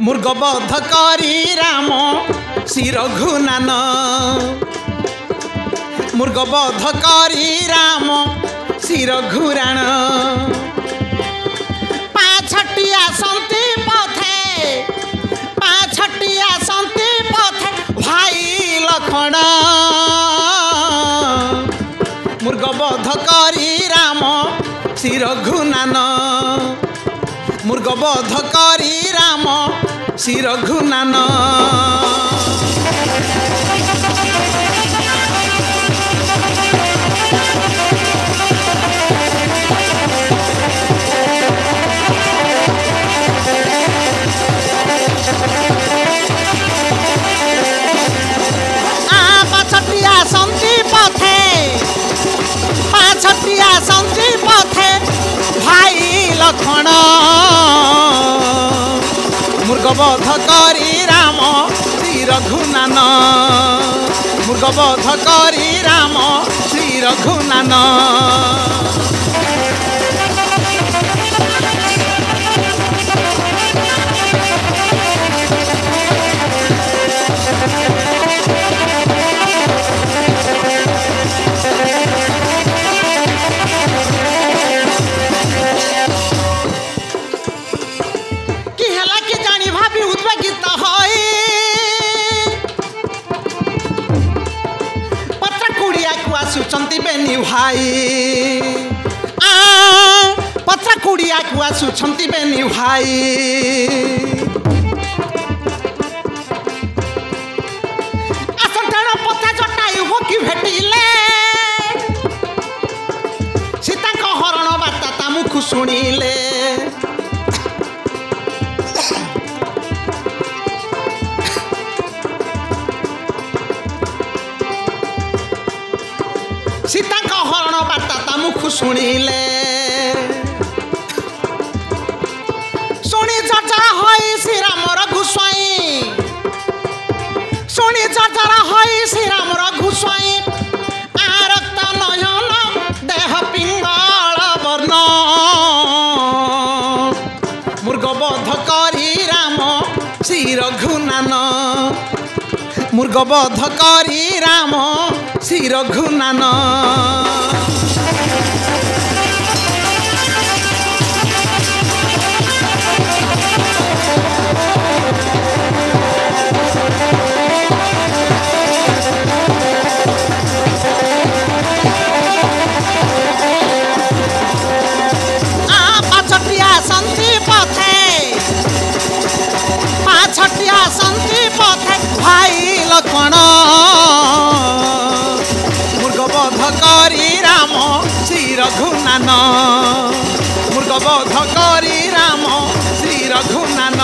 मृगबध करी राम श्री रघुनान मृगबध करी राम श्री रघुराण पाछटिया संति पथे पाछटिया संति पथे भाई लखन मृगबध करी राम श्री रघुनान मृगबध करी राम श्री रघुनान पाछटिया संति पथे पाछटिया संति पथे भाई लखन मृगबध करी राम श्री रघुनान मृगबध करी राम श्री रघुनान आसुचंती बेनी भाई पत्रा कुड़िया को आसुचंती बेनी भाई आसंताण पता जटायु हो कि भेटिले सीता हरण बार्ता ता मुख शुणिले सीता हरण बार्ता ता मुख शुणिले शुणी चर्चा हई श्री राम रघुस्वाई शुणी चर्चा हई श्री राम रघुस्वाई आरक्त नयन देह पिंगल वर्ण मृगबध करी राम श्री रघुनान मृगबध करी राम श्री रघुनान पाछटिया संति पथे पाछटिया संति पथे भाई लखन मृगबध करी राम श्री रघुनान मृगबध करी राम श्री रघुनान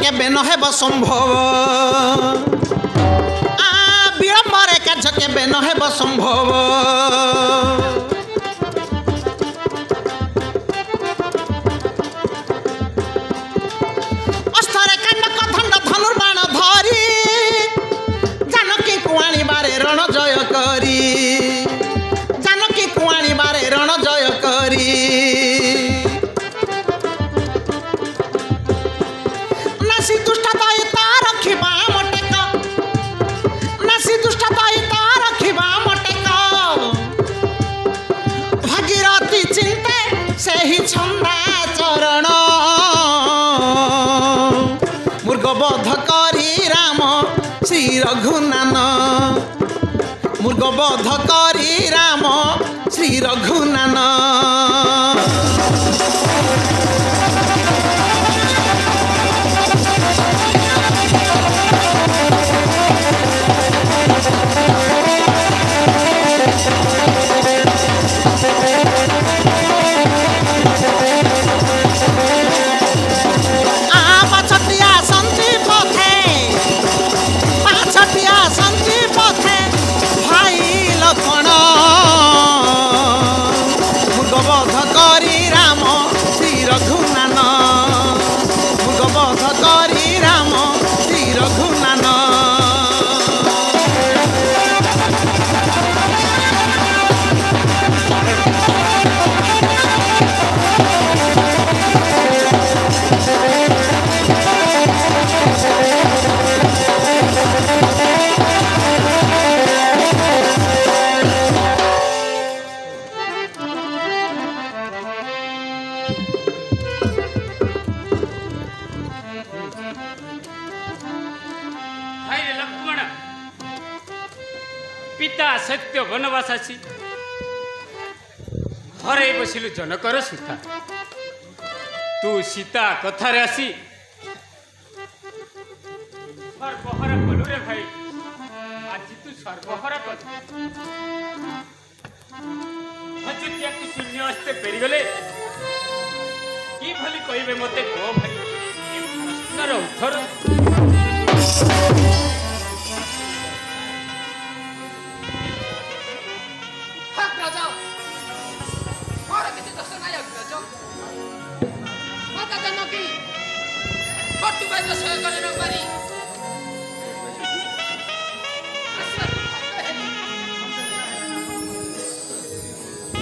केबे नहेब संभव विलम्बरे कार्य केबे नहेब संभव अस्तरे कांडक दंड धनुर्बाण धरी जानकी कुआणी बारे रण जय करी जानकी कुआणी बारे रण जय करी चरण मृगबध करी राम श्री रघुनान मृगबध करी राम श्री रघुनान लक्ष्मण पिता सत्य वनवास आसी हरे बसिलु जनकर सीता तू सीता कथारे आसी सर्वहरा कलु रे भाई आज तू सर्वहरा कल अयोध्या को शून्य हस्ते फेरी गले कि भली कहबे मते को भाई ए प्रश्नर उत्तर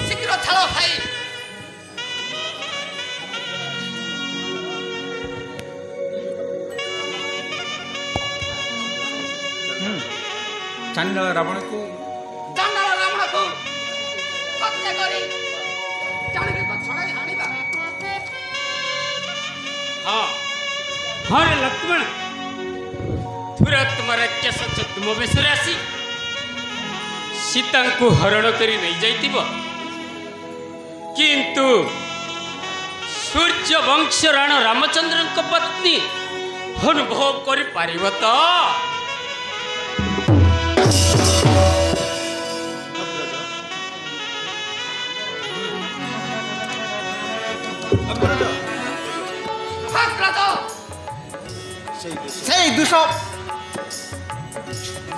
शीघ्र छाड़ भाई चांडाल रावण को हत्या करी जानकी को छड़ाई हानिबा हाँ हाँ रे लक्ष्मण तुरंत राक्षस छद्म बेशरे आसी सीता को हरण करी नहीं जाइतिबो किंतु सूर्य वंश राण रामचंद्र पत्नी अनुभव कर पारिब तो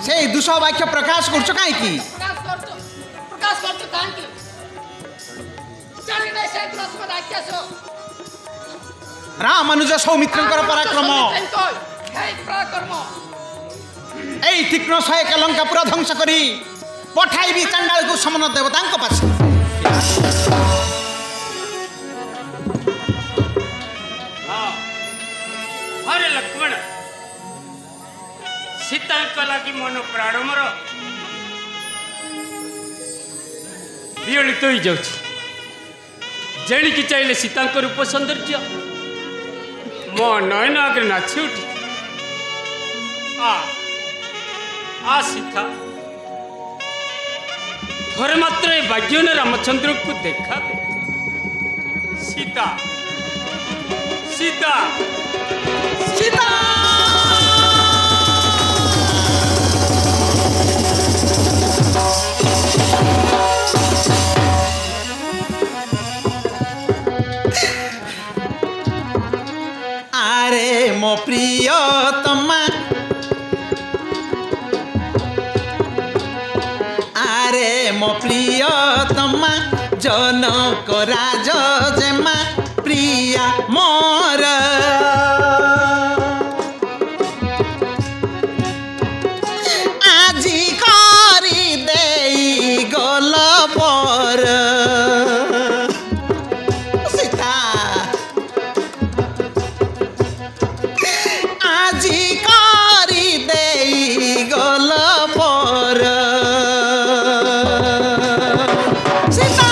से दुष वाक्य प्रकाश करछ काई की प्रकाश करछ काई की जानि नै से दुष्म राक्षस राम अनुज सौमित्रंकर पराक्रम हे पराक्रम एई तीक्ष्ण सहायक लंका पूरा ध्वंस करी पठाइबी चांडाल को समन देवतांक पास हरे लक्ष्मण सीता लगी मन प्राण मोर विचलित हो जाऊँगी चाहिए सीता रूप सौंदर्य मो नयन आगे नाची उठी आ सीता थोड़े मात्र ये भाग्य ने रामचंद्र को देखा दे सीता सीता सीता आरे मो प्रियतमा आरे मो प्रियतमा जनक राज जेमा प्रिया मोर आजी करी देई गल पर सीता आजी करी देई गल पर सीता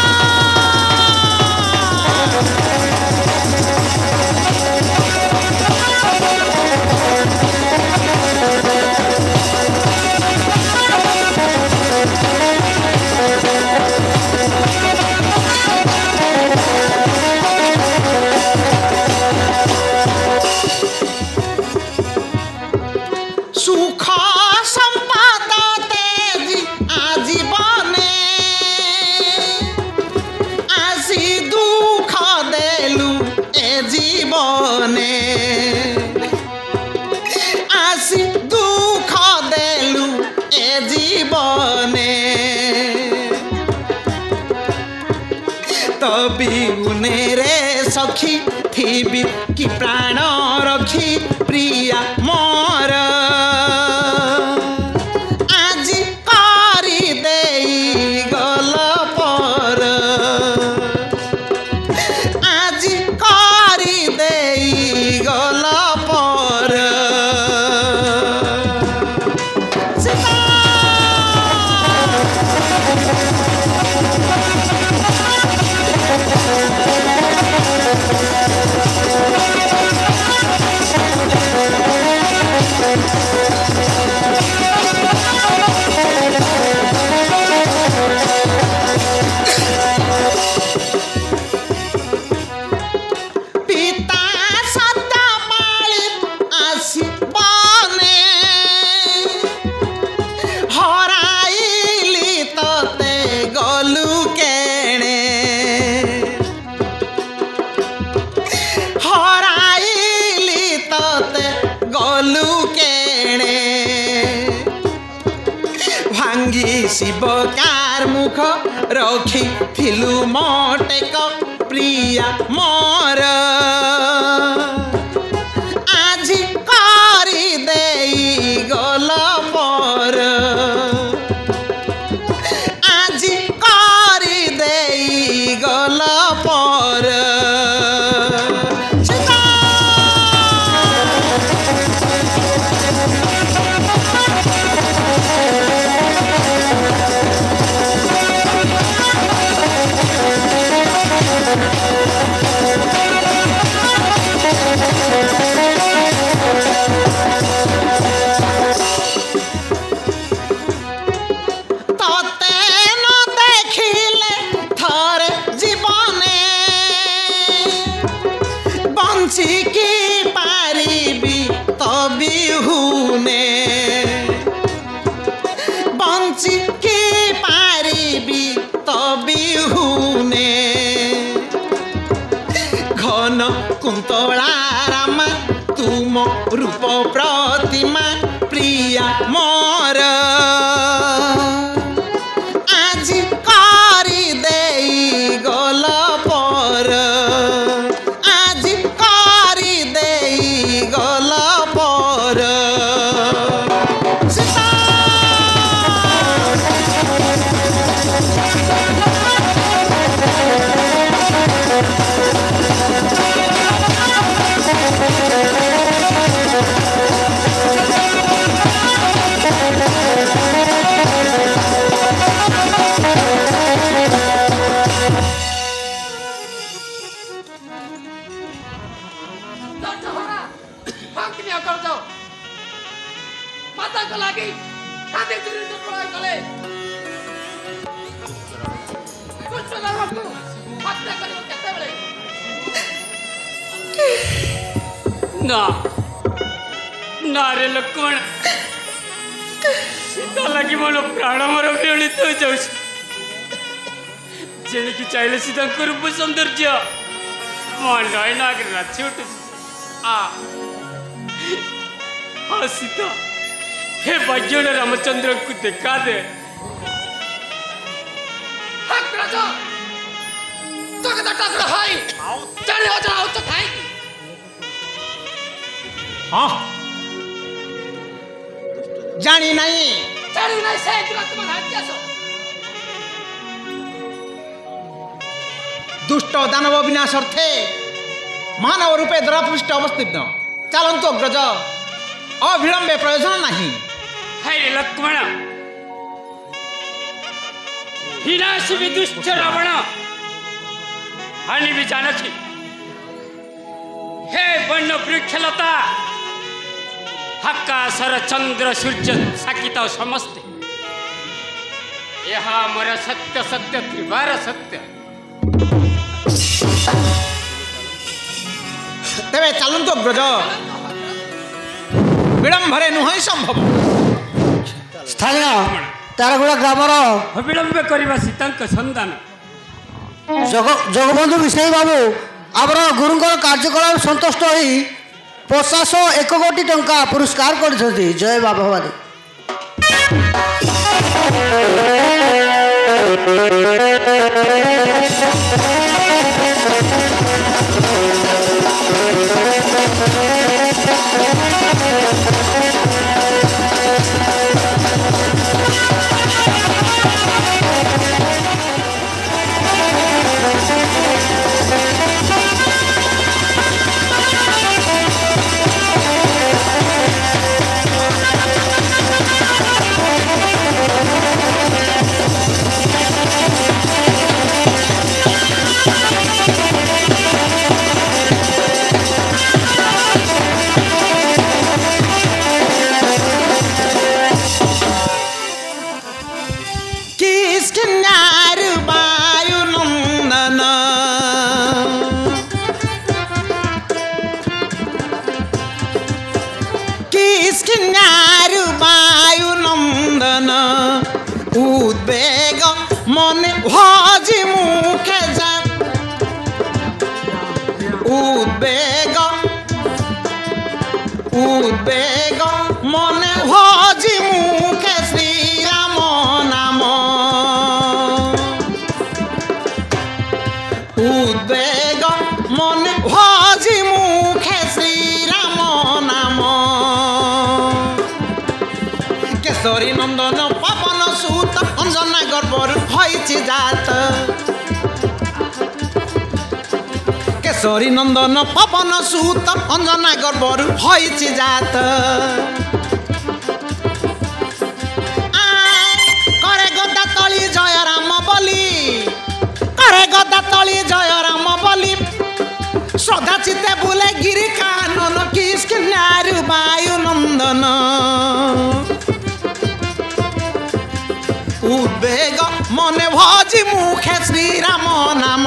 सुख संपद तेजी आजीवने आसी दुख देलु ए जीवने आसी दुख देलु ए जीवने तबी उने रे सखी थी कि प्राण रखी प्रिया मोर आज करी देई गल पर आज करी देई गल पर सीता शिवकार मुख रखिथिलु मटेक प्रिया मोर आजी करी देई गल पर आजी करी देई गल पर की पारिबी तबी हुने बंची की पारिबी तबी हुने घन कुंतला रामा तुम रूप प्रतिमा प्रिया मोर आज करी देई गल पर गल पर ना ना रे लक्ष्मण सीता लगी मोर प्राण मोर विलित हो जाऊ जेणिकी चाहले सीता रूप सौंदर्य मन नाग नाची उठु हाँ सीता हे भाग्य रामचंद्र को देखा दे हाँ जानी नहीं दुष्ट दानव विनाशार्थे मानव रूपे धरापृष्ठ अवस्थित चलतु अग्रज अविलंबे प्रयोजन नहीं हे लक्ष्मण विनाश विदुष्ट रावण हानि भी जानकी हे वर्ण वृक्षलता आकाशर चंद्र सूर्य साकित समस्ते यह मोर सत्य सत्य त्रिवार सत्य तेरे चलतु अग्रज विलंबरे नुह संभव स्थानीय तारगुड़ा ग्रामर अविलंब करवा सीता संधान जगबंधु विषय बाबू आमर गुरुंर कार्यकलाप संतुष्ट हो 501 कोटी टंका पुरस्कार कर जय बाबा भवानी उद्वेग मन भाजी मुखे जा उद्वेग उद्वेग मन भाजी मुखे श्री राम नाम উদ্বেগ মনে ভাজি মুখে শ্রীরাম নাম কেশরী নন্দন পবন সুত অঞ্জনা গর্বর হয়েছি জাত কেশরী নন্দন পবন সুত অঞ্জনা গর্বর হয়েছি জাত করে গদা তলি জয় রাম বলি করে গদা তলি জয় রাম বলি শ্রদ্ধা চিতে বুলে গিরি কানন কিষ্কিন্যারু বায়ু নন্দন উদ্বেগ মনে ভজি মুখে শ্রীরাম নাম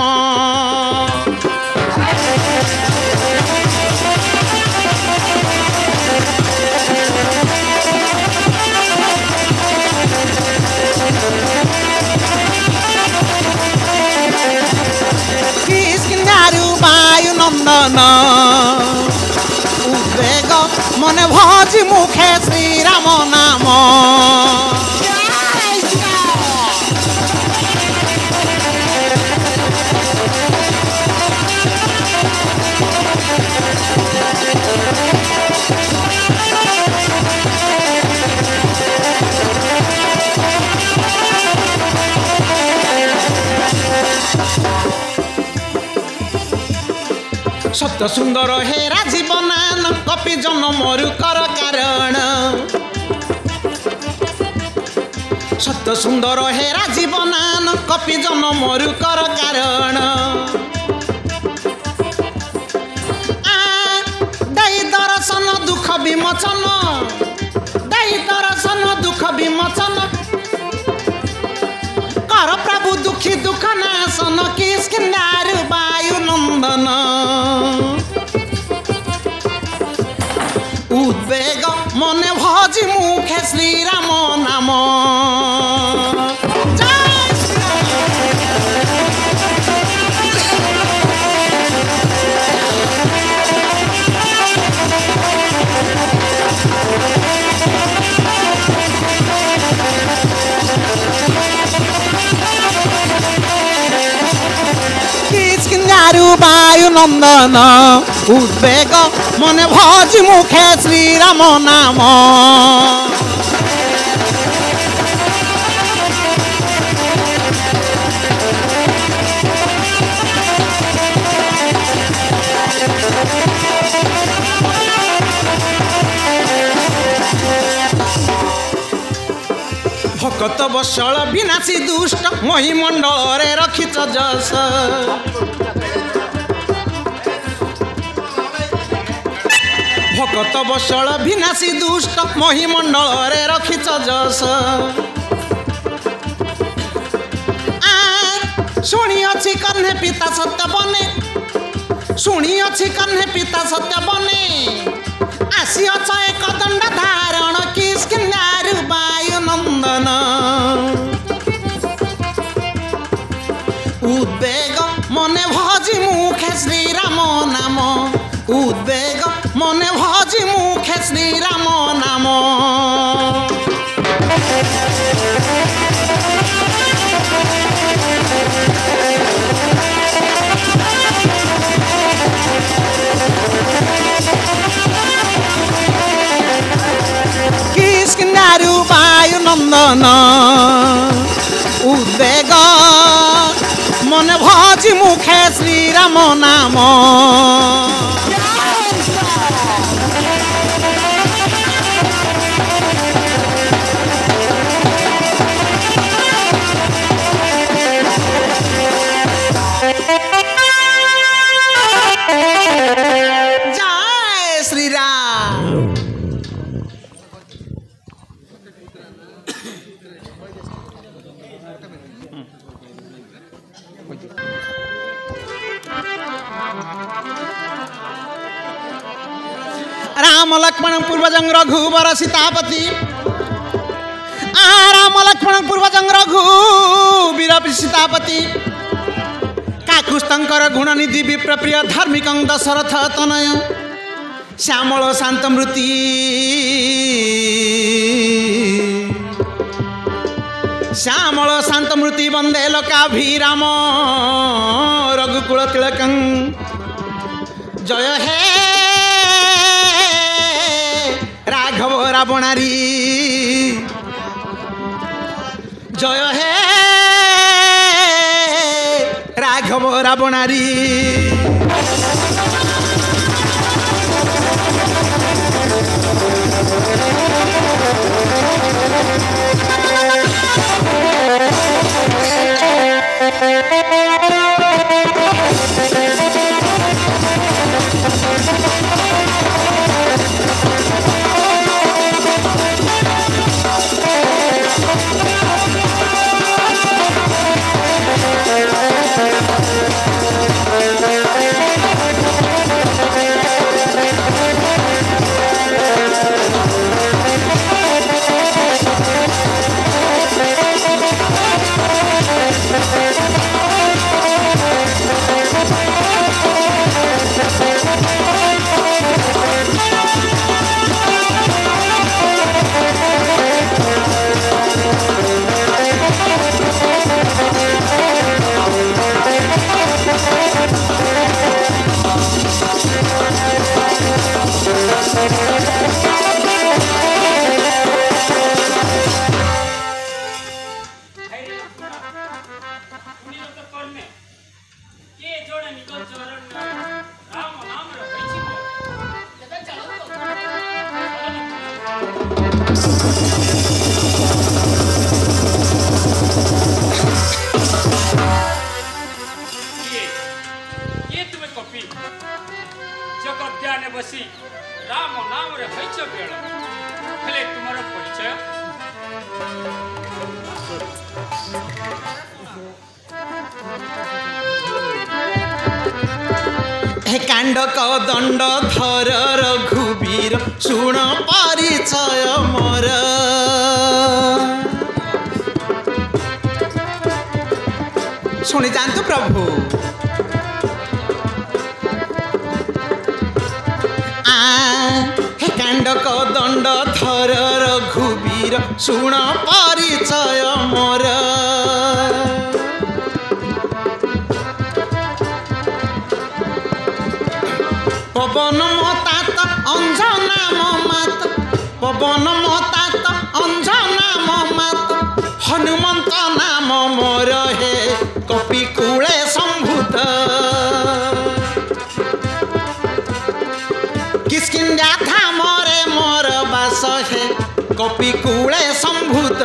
কিষ্কিন্যারু বায়ু নন্দন উদ্বেগ মনে ভজি মুখে শ্রীরাম নাম সত্য সুন্দর হেরা জীবনান কপি জন্মরু কর কারণ সত্য সুন্দর হেরা জীবনান কপি জন্মরু কর কারণ দেই দর্শন দুঃখ বিমোচন দেই দর্শন দুঃখ বিমোচন কর প্রভু দুঃখী দুঃখ নাশন কিষ্কিন্যারু বায়ু নন্দন উদ্বেগ মনে ভজি মুখে শ্রীরাম নাম কিষ্কিন্যারু বায়ু নন্দন উদ্বেগ মনে ভজি মুখে শ্রীরাম নাম ভকত বৎসল বিনাশী দুষ্ট মহিমণ্ডଳରେ ରଖିଛ ଯଶ ভকত বৎসল বিনাশী দুষ্ট মহিমণ্ডଳରେ ରଖିଛ ଯଶ শুনিଅছি কর্ণে পিতা সত্য বনে শুনিଅছি কর্ণে পিতা সত্য বনে আসিଅଛ ଏକ ଦଣ୍ଡ ଧାରଣ କିଷ୍କିନ୍ୟାରু ବାୟୁ ନନ୍ଦନ উদ্বেগ মনে ভজি মুখে শ্রীরাম নাম উদ্বেগ মনে ভজি মুখে শ্রীরাম নাম কিষ্কিন্যারু বায়ু নন্দন উদ্বেগ মনে ভজি মুখে শ্রীরাম নাম জয় শ্রীরাম राम लक्ष्मण पूर्वजंग रघुवर सीतापति राम लक्ष्मण पूर्वजंग रघुवीर सीतापति काकुस्तंकर गुणनिधि विप्रप्रिय धार्मिक दशरथ तनय श्यामल शांतमृति श्यामल शांतमृति वंदे लोकाभिराम रघुकुल कुल तिलकं जय हे राघव रावणारी जय हे राघव रावणारी जगद्याने बसी राम नाम रे हैच बेळ हेले तुमर परिचय हे कांडक दंड धर रघुवीर शुण परिचय मोर शुणी जातु प्रभु हे कांडक दंड धर रघुवीर शुण परिचय मोर पवन मतात अंजना ममात पवन मतात अंजना ममात हनुमंत नाम मोर हे कपि कूले संभूत किष्किंध्या धाम रे मोर बास हे कपि कूले संभूत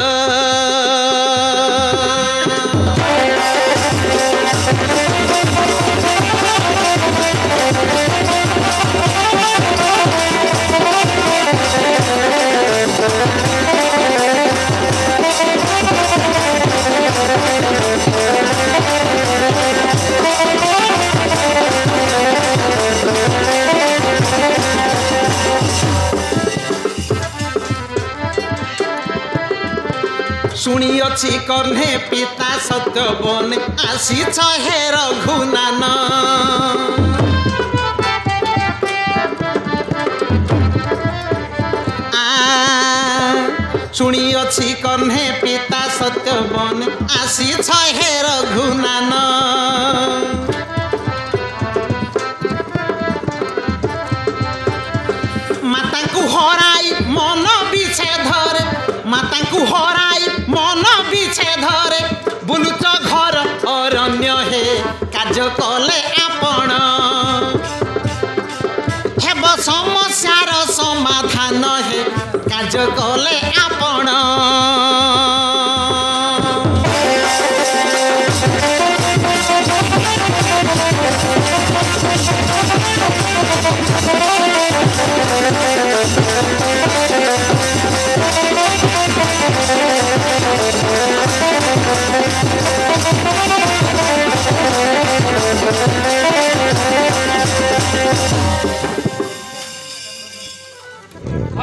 शुणी अच्छी कर्णे पिता सत्यवन आसी हे रघुनान शुणी अच्छी कर्णे पिता सत्यवन आसी हे रघुनान माता को हराई मन विच्छेदर माता को हराई मन विच्छेदरे बुलुच घर अरण्य हे कार्य कले आपण हेब समस्यार समाधान हे कार्य कले आपण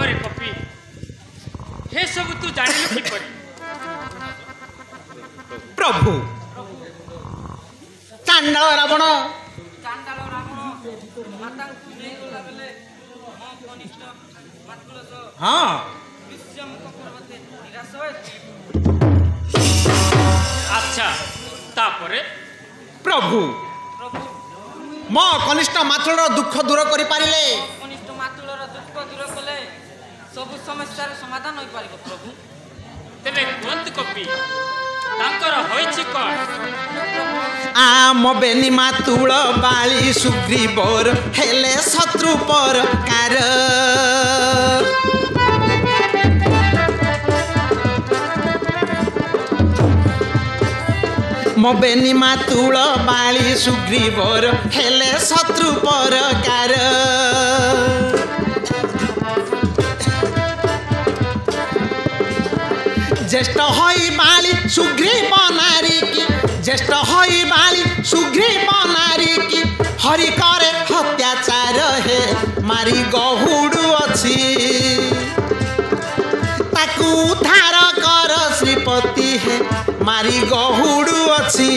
अरे पपी हे सब तू जानिलु कि परी प्रभु चांडाल रावण हाँ अच्छा तापरे प्रभु ମୋ କନିଷ୍ଠ ମାତୃର ଦୁଃଖ ଦୂର କରିପାରିଲେ କନିଷ୍ଠ ମାତୃର ଦୁଃଖ ଦୂର କଲେ ସବୁ ସମସ୍ୟାର ସମାଧାନ ହୋଇପାରିବ ପ୍ରଭୁ। ତେବେ କୁହନ୍ତୁ କବି ତାଙ୍କର ହୋଇଛି କ'ଣ? ଆମ ବେନି ମାତୁଳ ବାଳି ସୁଗ୍ରୀବର ହେଲେ ଶତ୍ରୁ ପରକାର ମୋ ବେନି ମାତୁଳ ବାଳି ସୁଗ୍ରୀବର ହେଲେ ଶତ୍ରୁ ପରକାର জ্যেষ্ঠ হই বালি সুগ্রীব নারী কি জ্যেষ্ঠ হই বালি সুগ্রীব নারী কি হরি করে অত্যাচার হে মারি গহুড়ু অছি তাকু উদ্ধার কর শ্রীপতি হে মারি গহুড়ু অছি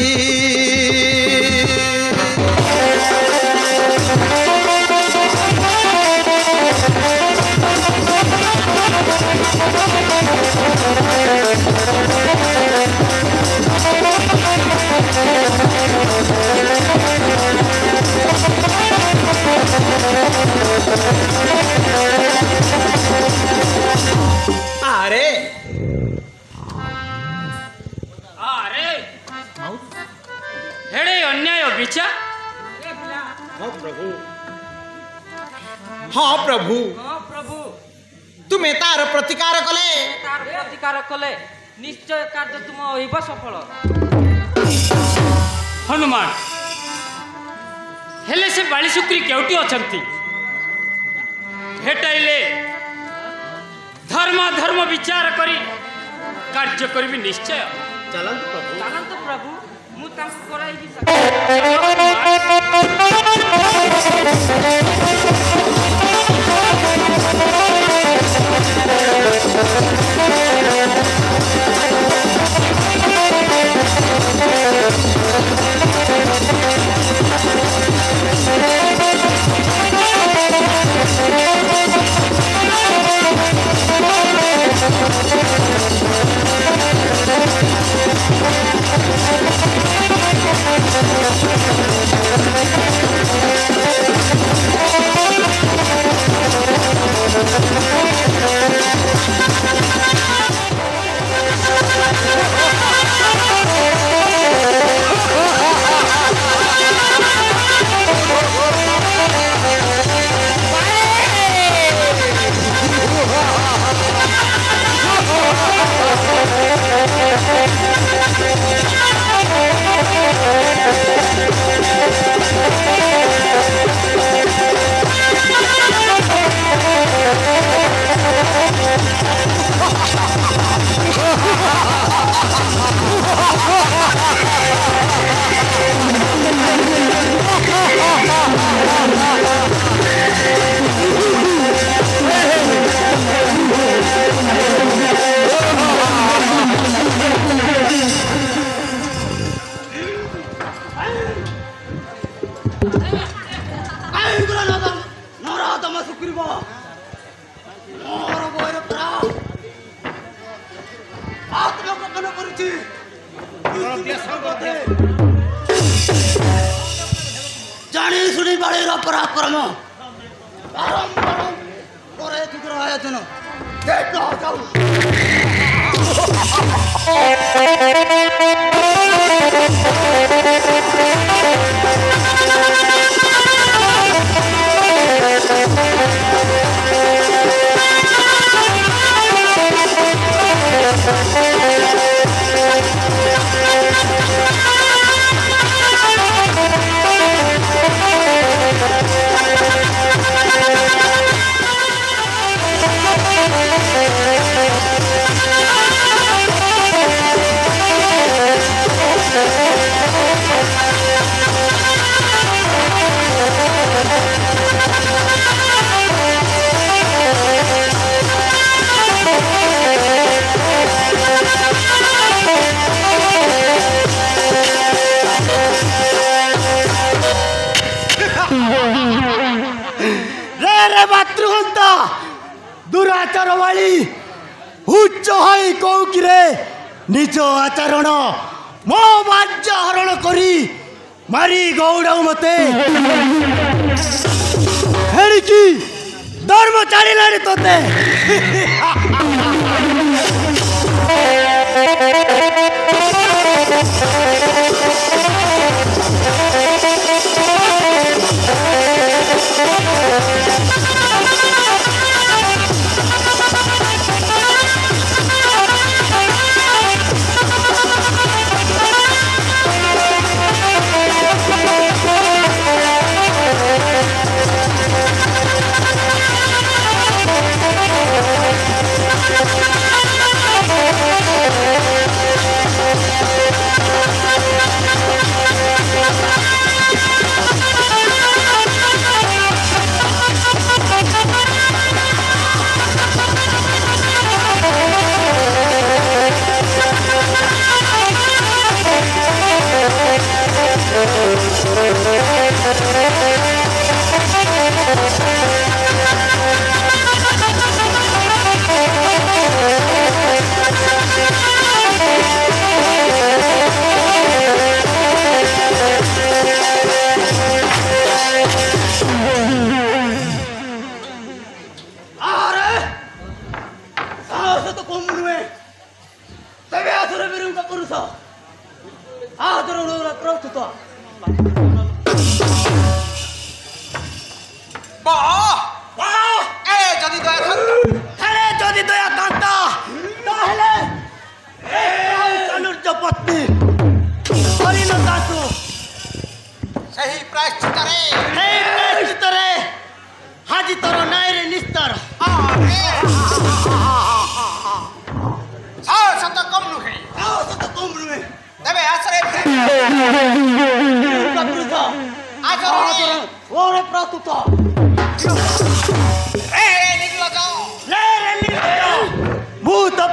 আরে ଆରେ ହେଡ଼େ ଅନ୍ୟାୟ ବିଚାର ହଁ ପ୍ରଭୁ ହଁ ପ୍ରଭୁ ତୁମେ ତାର ପ୍ରତିକାର କଲେ ତାର ପ୍ରତିକାର କଲେ ନିଶ୍ଚୟ କାର୍ଯ୍ୟ ତୁମ ହେବ ସଫଳ। ହନୁମାନ ହେଲେ ସେ ବାଳି ଶୁକ୍ରୀ କେଉଁଠି ଅଛନ୍ତି? ଭେଟାଇଲେ ଧର୍ମ ବିଚାର କରି କାର୍ଯ୍ୟ କରିବି ନିଶ୍ଚୟ। ଚାଲନ୍ତୁ ପ୍ରଭୁ ମୁଁ ତାଙ୍କୁ କରାଇବି। জানি শুনি বাড়ির পরাক্রম করে তুই আয়োজন মাতৃহত্যা দুরাচার বাড়ি উচ্চ হই কৌকিরে নিজ আচরণ মো বাহ্য হরণ করি मारी गौड़ मते हेड़िकी धर्म चारिलाणी तोते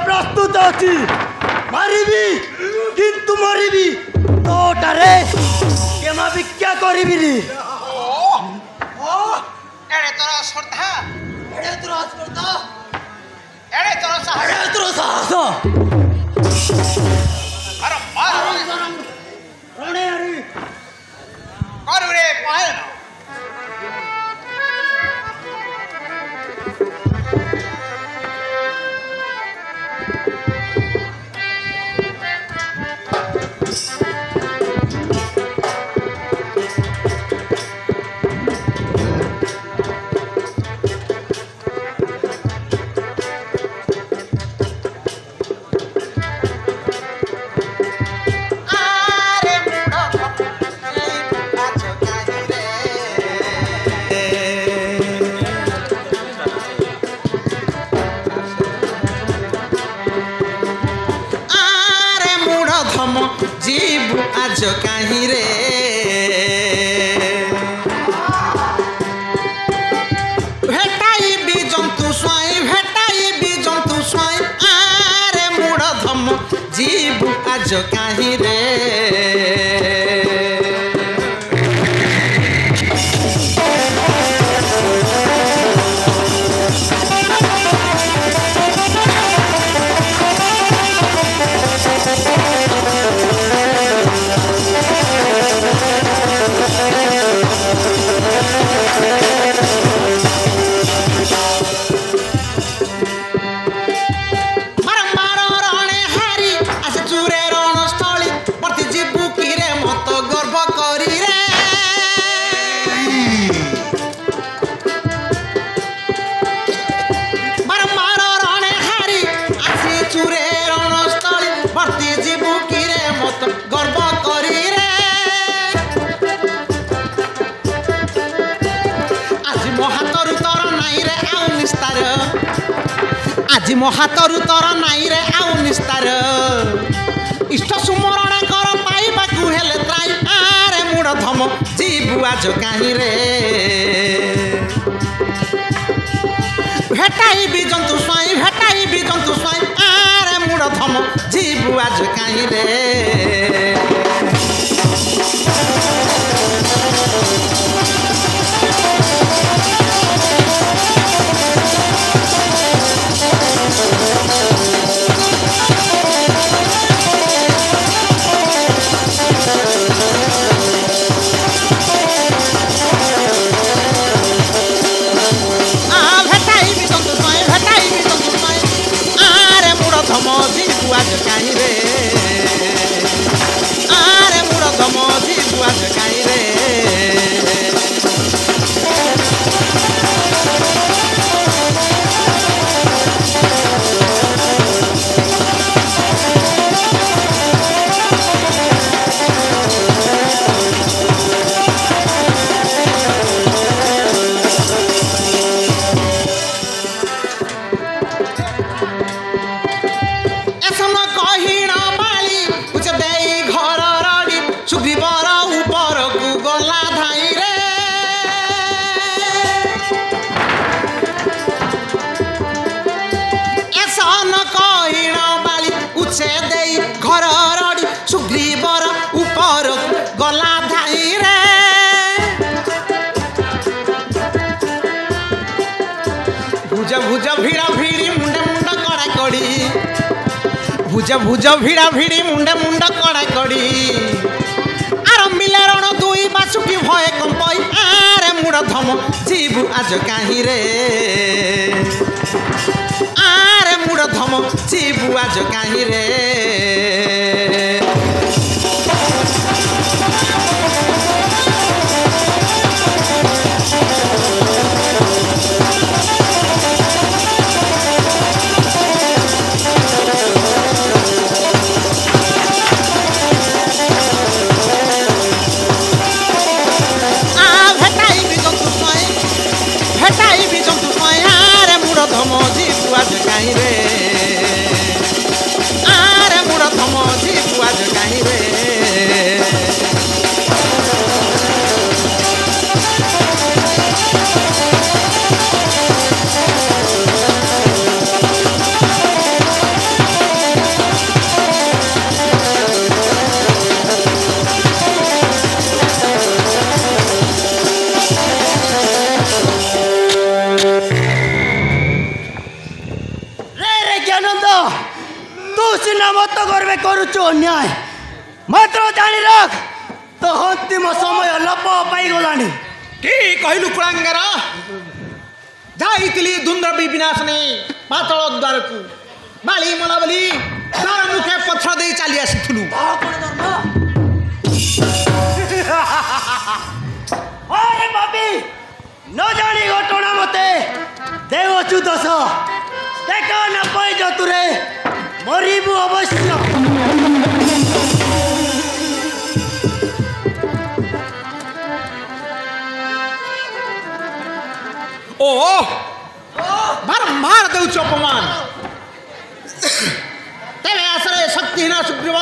प्रस्तुत अच्छी मारिबी किंतु मरिबी तोटारे केमा भिक्षा करिबिनी एड़े तोरा श्रद्धा एड़े तोरा स्पर्धा एड़े तोरा साहस एड़े तोरा साहस अरे मार रणे हरि करू रे पायल जीव आज कहीं रे भेटाई भी जंतु स्वाई आरे मूढ़ धम जीव आज कहीं रे আজি মো হাতরু তর নাই রে আউ নিস্তার ইষ্ট সুমরণ কর পাইবাকু হেলে ত্রাই আরে মুড় ধম জীবু আজ কাহি রে ভেটাইবি জন্তু স্বাই আরে মুড় ধম জীবু আজ কাহি রে ভুজ ভুজ ভিড়া ভিড়ি মুন্ডে মুন্ড কড়া কড়ি আরম্ভিলে রণ দুই বাসুকি ভয়ে কম্পই আরে মুড় ধম জিবু আজ কাহি রে আরে মুড় ধম জিবু আজ কাহি রে ধম জিবু আজ কাহি রে আরে মুড় ধম জিবু আজ কাহি রে মত করবে করুଛୁ ଅନ୍ୟାୟ ମାତ୍ର ଜାଣି ରଖ ତ ଅନ୍ତିମ ସମୟ ଲୋପ ପାଇଗଲାଣି কি কহিলু কুলাঙ্গার যাইতিলি দুন্দরবি বিনাশনী পাতଳ দ্বারকু বালি মলা বলি দ্বার মুখে পথর দেই চালি আসিথুলু আরে বাপি ন জানি ঘটনা মতে দেওছু দোষ দেখ না পাই যতুরে মরিবু অবশ্য ও বারম্বার দেউছ অপমান তেবে আসলে শক্তিহীন সুগ্রীব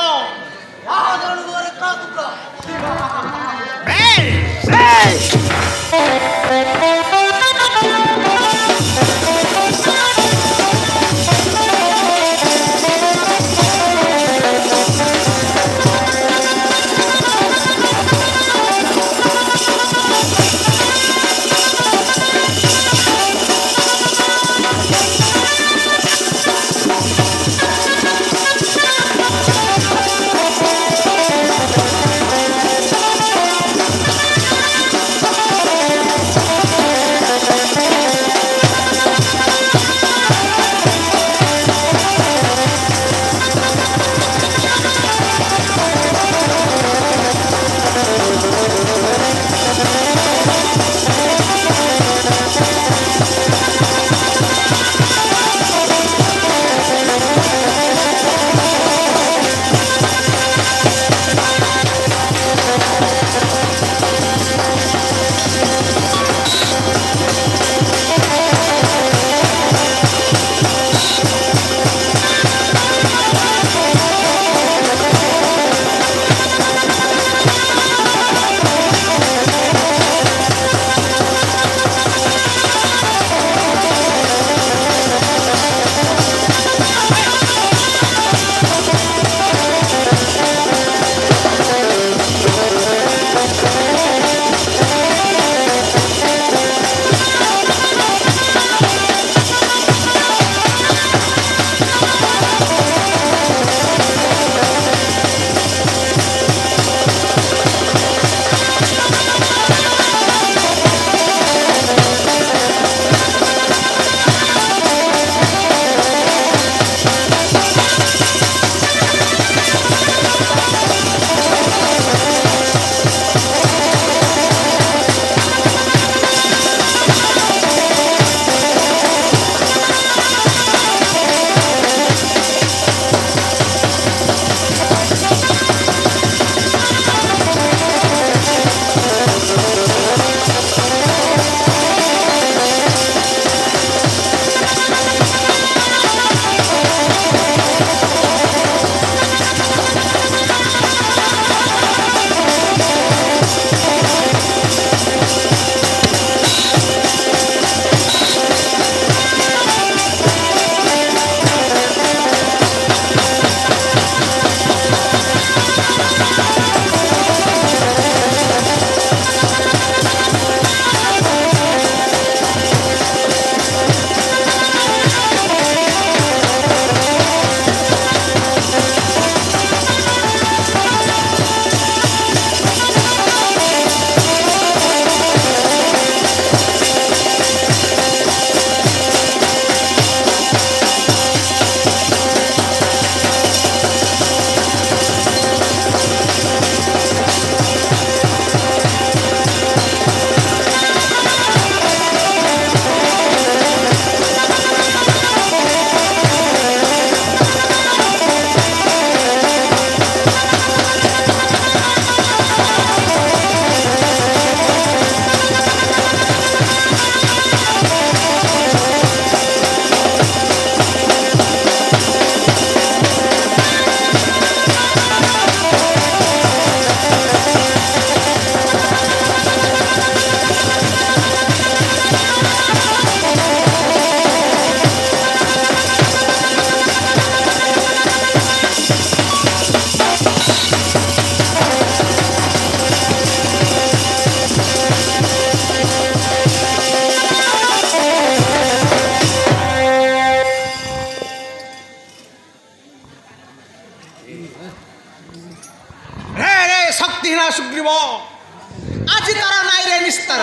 निस्तर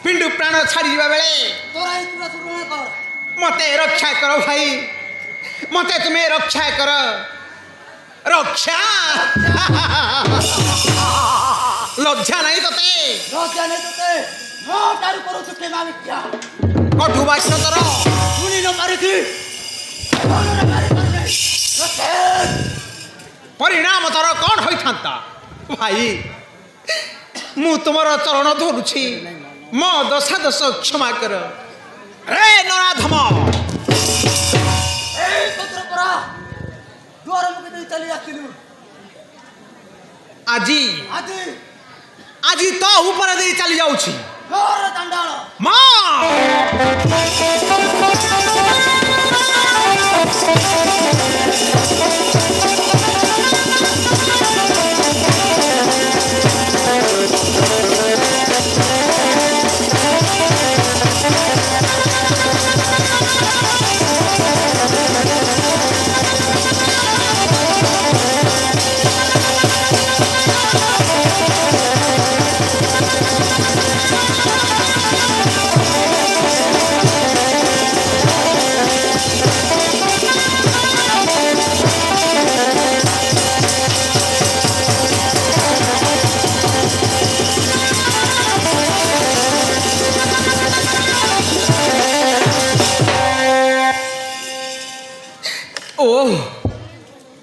पिंडु प्राण छाड़ी बेले तोरा ही पूरा शुरू ना कर मते रक्षा करो भाई मते तुम्हें रक्षा कर रक्षा लज्जा नहीं तते रोजा नहीं तोते नो तारु करू चुके ना क्या कठु बाक्य तर सुनी न मारी थी न मारी कर परिणाम तर कौन होई थांता भाई मु तुमर चरण धरुछि मो दशा दश क्षमा कर रे नराधम ए पत्र परा द्वार मुके दे चली आथिलु आजी आदि आजी तो ऊपर दे चली जाउछि घोर दंडाळ मां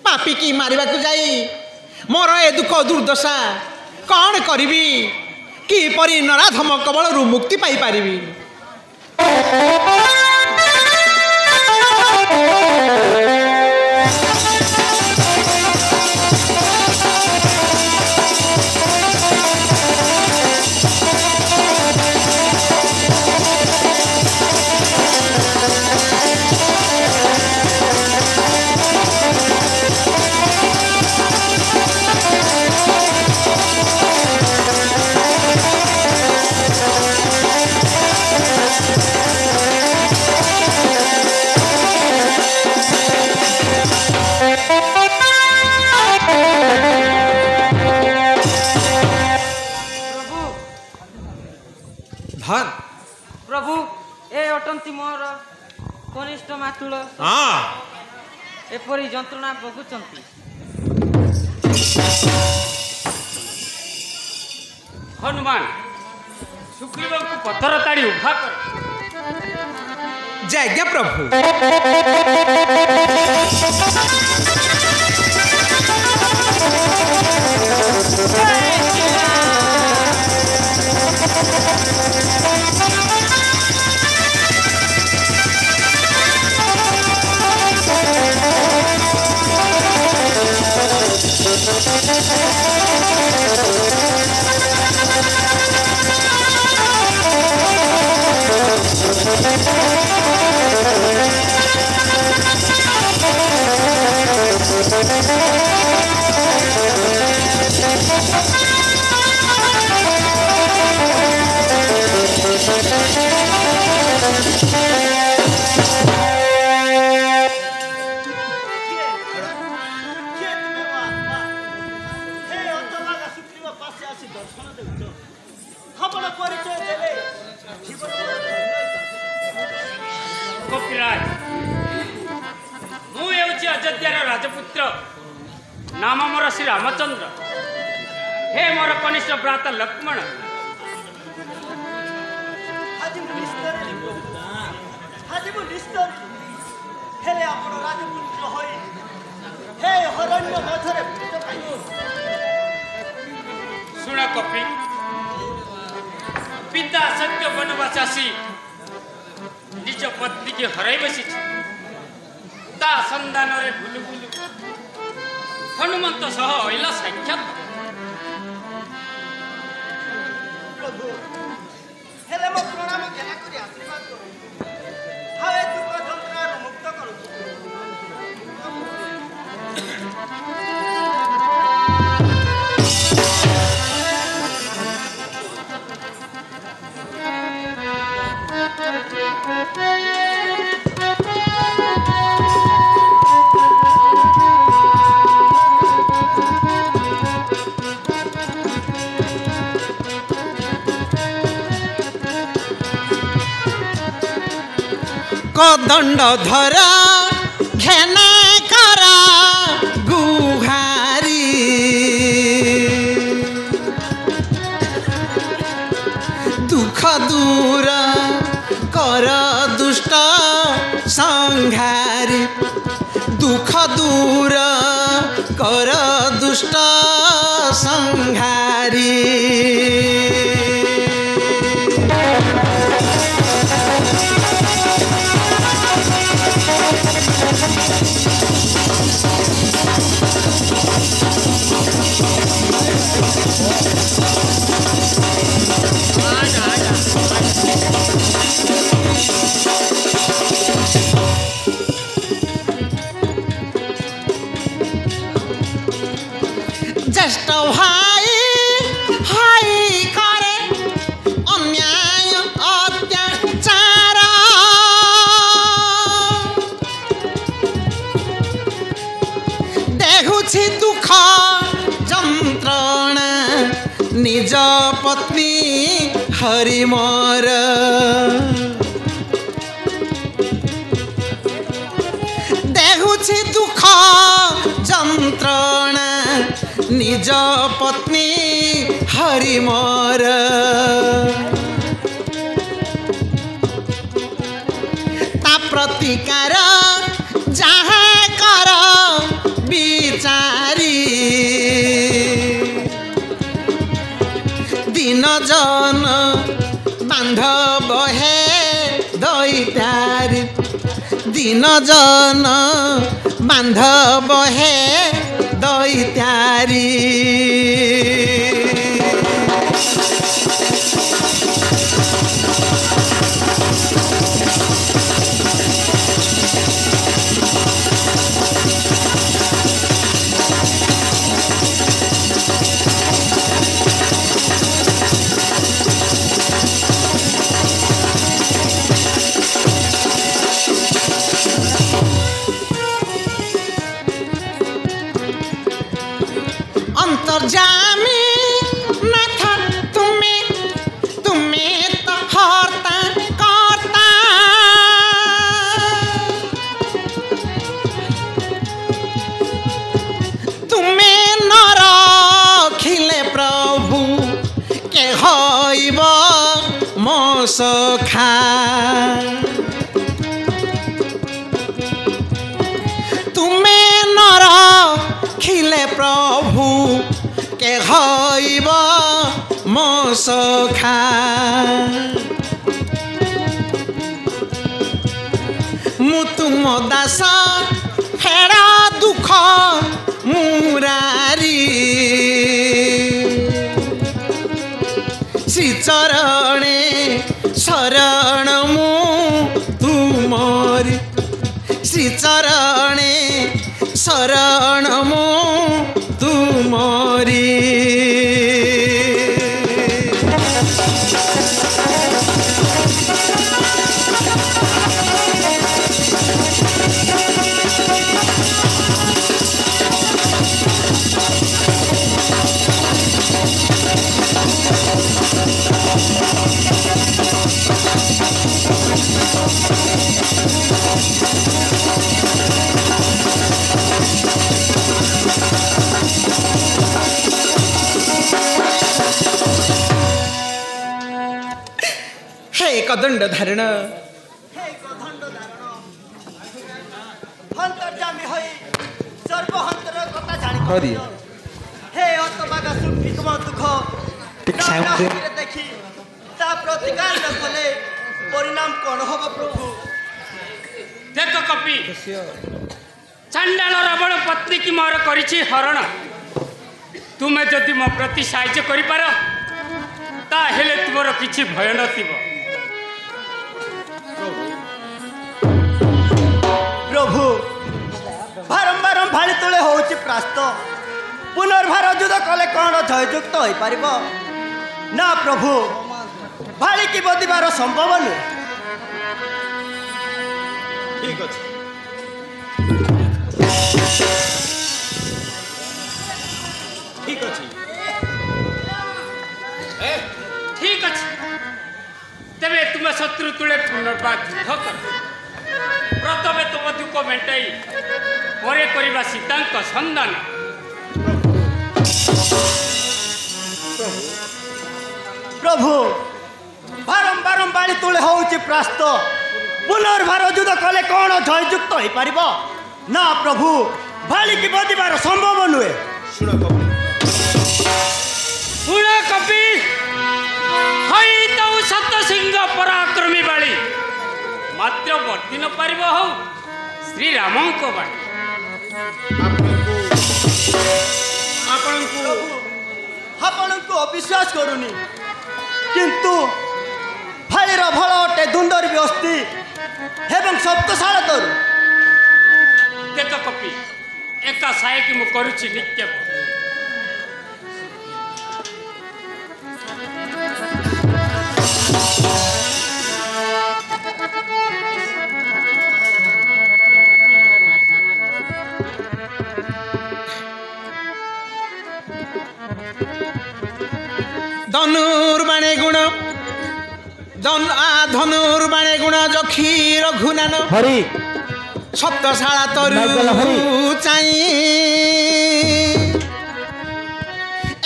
पापी की मारिबा को जाई मोर ए दुख दुर्दशा कौन करिबी कि परि नराधम कबलरू मुक्ति पाई पारिबी प्रभु ए अटंती मोर कनिष्ठ मातुल एपरी जंत्रणा भोगुचंती हनुमान सुग्रीव को पत्थर ताड़ी उभा कर जय प्रभु कपिराज मुझे अयोध्यार राजपुत्र नाम मोर श्री रामचंद्र हे मोर कनिष्ठ भ्राता लक्ष्मण शुण कपि पिता सत्य वनवास आसी निज पत्नी की हराई बसी ता संधान बुलु बुलु हनुमंत सह अइला साक्षात प्रभु हेले मो प्रणाम केना करी आशीर्वाद करू हाय दुख जंत्रणा मुक्त करू কদণ্ড ধর ঘেনে কর গুহারি দুঃখ দূর কর দুষ্ট সংহারি দুঃখ দূর কর দুষ্ট সংহারি জ্যেষ্ঠ ভাই হাই করে অন্যায় অত্যাচার দেখুছি দুঃখ যন্ত্রণা নিজ পত্নী হরি মোর দেখুছি দুঃখ যন্ত্রণা নিজ পত্নী হরি মোর তা প্রতিকার যাহা কর বিচারি দিন জন বান্ধব হে দৈতারি দিন জন বান্ধব হে দৈতারি অন্তর্যামী নাথ তুমি তুমি তো হর্তা কর্তা তুমি নরখিলে প্রভু কে হইব মো সখা তুমি নর খিলে প্রভু কে হইব মো সখা মু তুম দাস ফেড় দুঃখ মুরারি শ্রীচরণে শরণ মু তুমরি শ্রীচরণে শরণ মু তুমরি কদণ্ড ধারণ হে কদণ্ড ধারণ অন্তর্যামী হই সর্বহন্তর কথা জানি হরি হে অন্তবাগা সুখী তোমার দুঃখ দেখি তা প্রতিকার ন কলে পরিণাম কোন হব প্রভু দেখ কপি চাণ্ডাଳ ରାବଣ ପତ୍ନୀ କି ମୋର କରିଛି ହରଣ ତୁମେ ଯଦି ମୋ ପ୍ରତି ସାହାଯ୍ୟ କରିପାର ତାହେଲେ ତୁମର କିଛି ଭୟ ନଥିବ। প্রভু বারম্বার ভাড়ি তোলে হচ্ছে প্রাস্ত পুনর্বার যুদ্ধ কলে কଣ জয়যুক্ত হইপার না প্রভু ভাড়ি কি বদিবার সম্ভব নুহে। ঠিক আছে ঠিক আছে ঠিক ଅଛି ତେବେ ତୁମେ ଶତ୍ରୁ ତୁଳେ ପୁନର୍ବାର ଯୁଦ୍ଧ କର। ପ୍ରଥମେ ତମ ଦୁଃଖ ମେଣ୍ଟାଇ ପରେ କରିବା ସୀତାଙ୍କ ସନ୍ଧାନ। ପ୍ରଭୁ ବାରମ୍ବାର ବାଳି ତୁଳେ ହେଉଛି ପ୍ରାସ୍ତ, ପୁନର୍ବାର ଯୁଦ୍ଧ କଲେ କ'ଣ ଜୟଯୁକ୍ତ ହେଇପାରିବ? ନା ପ୍ରଭୁ, ଭାଳିକି ବଦିବାର ସମ୍ଭବ ନୁହେଁ। ଶୁଣ କପି, ହୋଇଥାଉ ସତ ସିଂହ ପରାକ୍ରମୀ ବାଳି, ମାତ୍ର ବର୍ତ୍ତି ନ ପାରିବ ହଉ ଶ୍ରୀରାମଙ୍କ ବାଣୀ। ଆପଣଙ୍କୁ ଅବିଶ୍ୱାସ କରୁନି, କିନ୍ତୁ ଭାଳିର ଭଲ ଅଟେ ଦୁନ୍ଦର ବି ଅସ୍ତି ଏବଂ ସପ୍ତଶାଳ ତରୁ। ଦେଖ କପି, ଏକା ସାୟକି ମୁଁ କରୁଛି ନିତ୍ୟ। ধনুর্বাণে গুণ ধনুর্বাণে গুণ যক্ষী রঘুনান হরি সপ্তশালা তরু চাই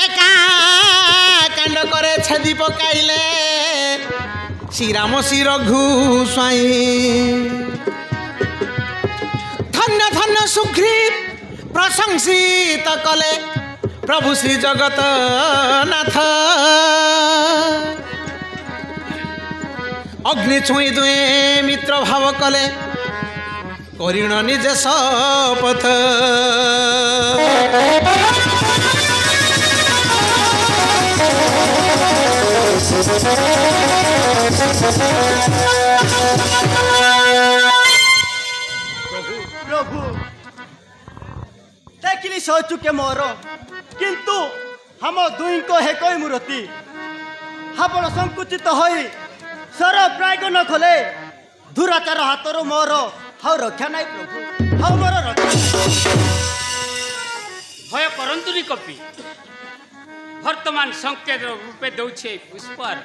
একা কাণ্ড করে ছেদি পকাইলে শ্রীরাম শ্রী রঘু স্বাই। ধন্য ধন্য সুগ্রীব প্রশংসিত কলে প্রভু শ্রী জগতনাথ। অগ্নি ছুঁই দুয়ে মিত্র ভাব কলে করিণ নিজে শপথ। ପ୍ରଭୁ ଦେଖିଲି ଶୌଚୁକେ ମୋର, କିନ୍ତୁ ଆମ ଦୁହିଁଙ୍କ ହେକଇ ମୂରତି। ଆପଣ ସଂକୁଚିତ ହୋଇ ସର ପ୍ରାୟ ନ ଖୋଲେ ଦୁରାଚାର ହାତରୁ ମୋର ଆଉ ରକ୍ଷା ନାହିଁ ପ୍ରଭୁ, ଆଉ ମୋର ରକ୍ଷା ନାହିଁ। ଭୟ କରନ୍ତୁନି କପି, ବର୍ତ୍ତମାନ ସଂକେତ ରୂପେ ଦଉଛି ପୁଷ୍ପର,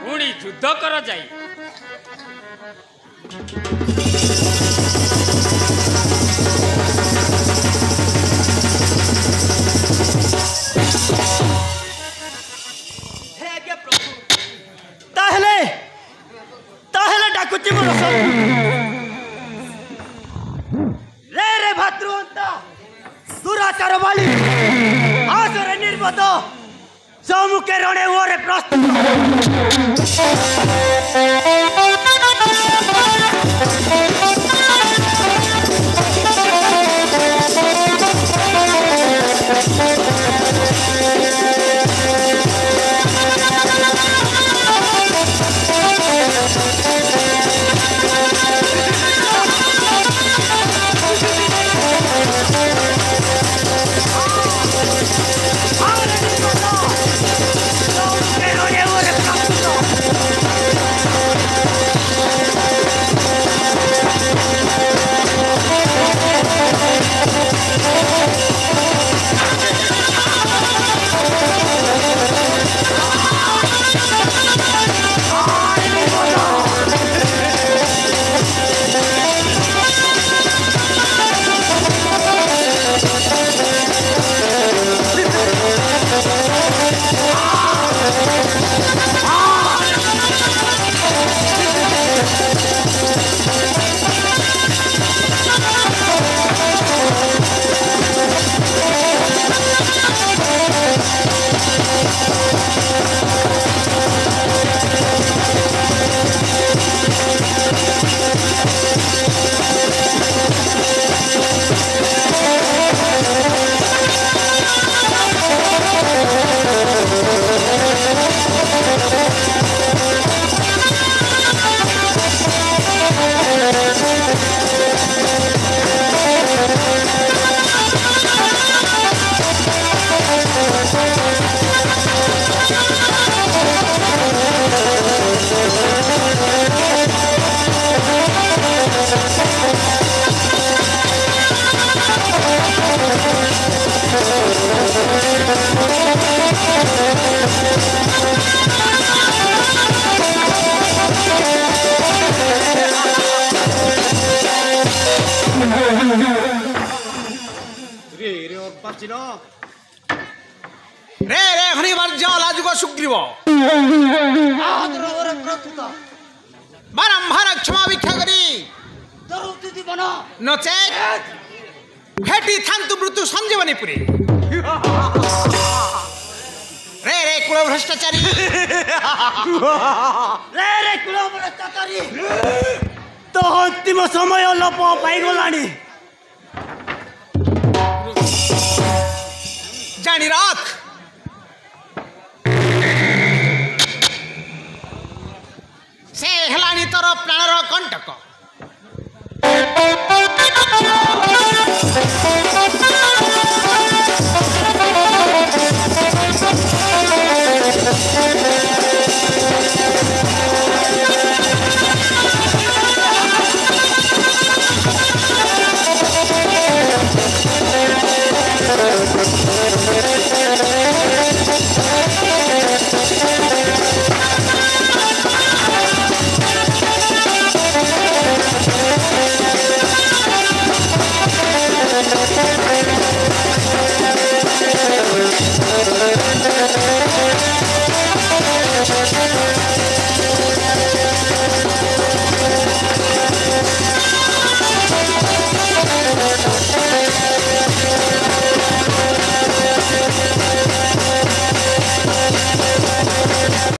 ପୁଣି ଯୁଦ୍ଧ କର ଯାଇ। ହେ ଆଜ୍ଞା ପ୍ରଭୁ, ତାହେଲେ ଡାକୁଛି ମୋର ରେ ଭାତୃହନ୍ତା ଦୁରାଚାର ବାଳି ଆସରେ ନିର୍ମତ ସମ୍ମୁଖେ ରଣେ ଓରେ ପ୍ରସ୍ତୁତ। Pero ଅର୍ଜୁନ ରେ ରେ ହରିବର୍ଜ ଲାଜୁକ ସୁଗ୍ରୀବ ଆଦରବରେ ପ୍ରଥୁତ ବାରମ୍ବାର କ୍ଷମା ଭିକ୍ଷା କରି ଦରୁତି ଜୀବନ ନଚେତ୍ ଭେଟି ଥାନ୍ତୁ ମୃତ୍ୟୁ ସଞ୍ଜୀବନୀପୁରୀ ରେ ରେ କୁଳ ଭ୍ରଷ୍ଟାଚାରୀ ରେ ରେ କୁଳ ଭ୍ରଷ୍ଟାଚାରୀ ତ ଅନ୍ତିମ ସମୟ ଲୋପ ପାଇଗଲାଣି ଜାଣି ରଖ